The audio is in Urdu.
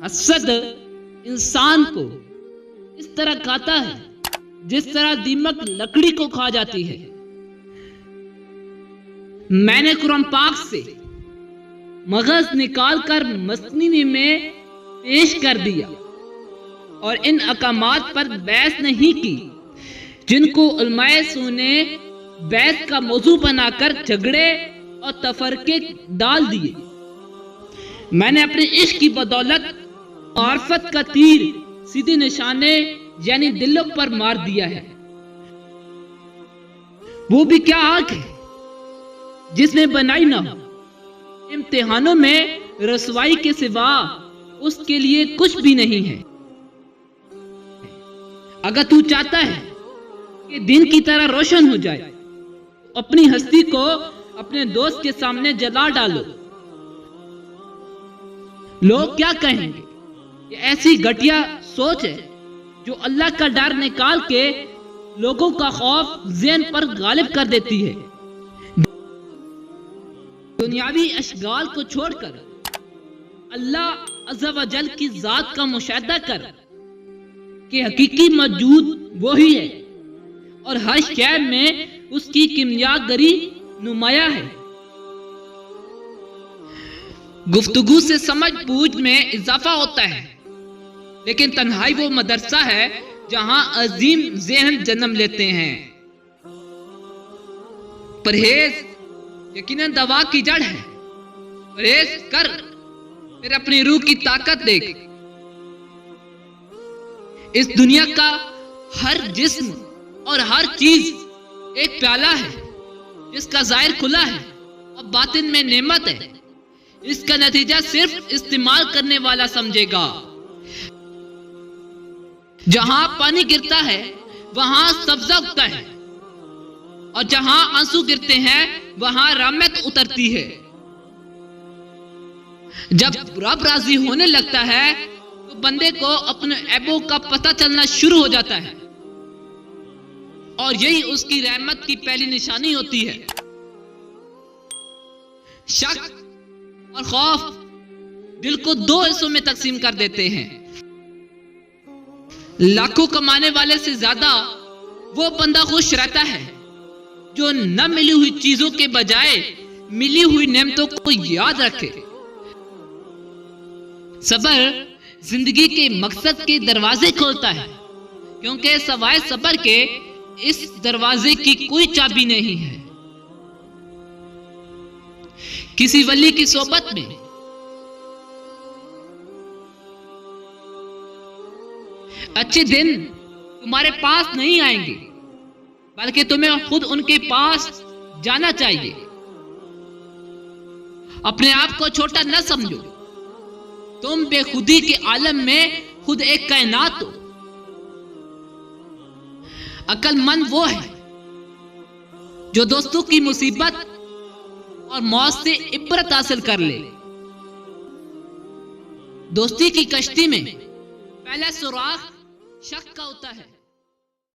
حسد انسان کو اس طرح کھاتا ہے جس طرح دیمک لکڑی کو کھا جاتی ہے۔ میں نے قرآن پاک سے مغز نکال کر مصنوعی میں پیش کر دیا اور ان احکامات پر بحث نہیں کی جن کو علماء سو نے بحث کا موضوع بنا کر جھگڑے اور تفرقے ڈال دیے۔ میں نے اپنے عشق کی بدولت معرفت کا تیر سیدھے نشانے یعنی دلوں پر مار دیا ہے۔ وہ بھی کیا آنکھ ہے جس نے بنائی نہ ہو۔ امتحانوں میں رسوائی کے سوا اس کے لیے کچھ بھی نہیں ہے۔ اگر تو چاہتا ہے کہ دن کی طرح روشن ہو جائے تو اپنی ہستی کو اپنے دوست کے سامنے جلا ڈالو۔ لوگ کیا کہیں گے؟ یہ ایسی گھٹیا سوچ ہے جو اللہ کا ڈر نکال کے لوگوں کا خوف ذہن پر غالب کر دیتی ہے۔ دنیاوی اشغال کو چھوڑ کر اللہ عز و جل کی ذات کا مشاہدہ کر کہ حقیقی موجود وہی ہے اور ہر شے میں اس کی کیمیا گری نمایاں ہے۔ گفتگو سے سمجھ بوجھ میں اضافہ ہوتا ہے، لیکن تنہائی وہ مدرسہ ہے جہاں عظیم ذہن جنم لیتے ہیں۔ پرہیز یقیناً دوا کی جڑ ہے۔ پرہیز کر پھر اپنی روح کی طاقت دیکھ۔ اس دنیا کا ہر جسم اور ہر چیز ایک پیالہ ہے جس کا ظاہر کھلا ہے اور باطن میں نعمت ہے۔ اس کا نتیجہ صرف استعمال کرنے والا سمجھے گا۔ جہاں پانی گرتا ہے وہاں سبزہ اگتا ہے اور جہاں آنسو گرتے ہیں وہاں رحمت اترتی ہے۔ جب رب راضی ہونے لگتا ہے تو بندے کو اپنے عیبوں کا پتہ چلنا شروع ہو جاتا ہے اور یہی اس کی رحمت کی پہلی نشانی ہوتی ہے۔ شک اور خوف دل کو دو حصوں میں تقسیم کر دیتے ہیں۔ لاکھوں کمانے والے سے زیادہ وہ بندہ خوش رہتا ہے جو نہ ملی ہوئی چیزوں کے بجائے ملی ہوئی نعمتوں کو یاد رکھے۔ صبر زندگی کے مقصد کے دروازے کھولتا ہے، کیونکہ سوائے صبر کے اس دروازے کی کوئی چابی نہیں ہے۔ کسی ولی کی صحبت میں اچھے دن تمہارے پاس نہیں آئیں گے، بلکہ تمہیں خود ان کے پاس جانا چاہیے۔ اپنے آپ کو چھوٹا نہ سمجھو، تم بے خودی کے عالم میں خود ایک کائنات ہو۔ عقل مند وہ ہے جو دوستوں کی مصیبت اور موت سے عبرت حاصل کر لے۔ دوستی کی کشتی میں پہلا سوراخ شک کا ہوتا ہے۔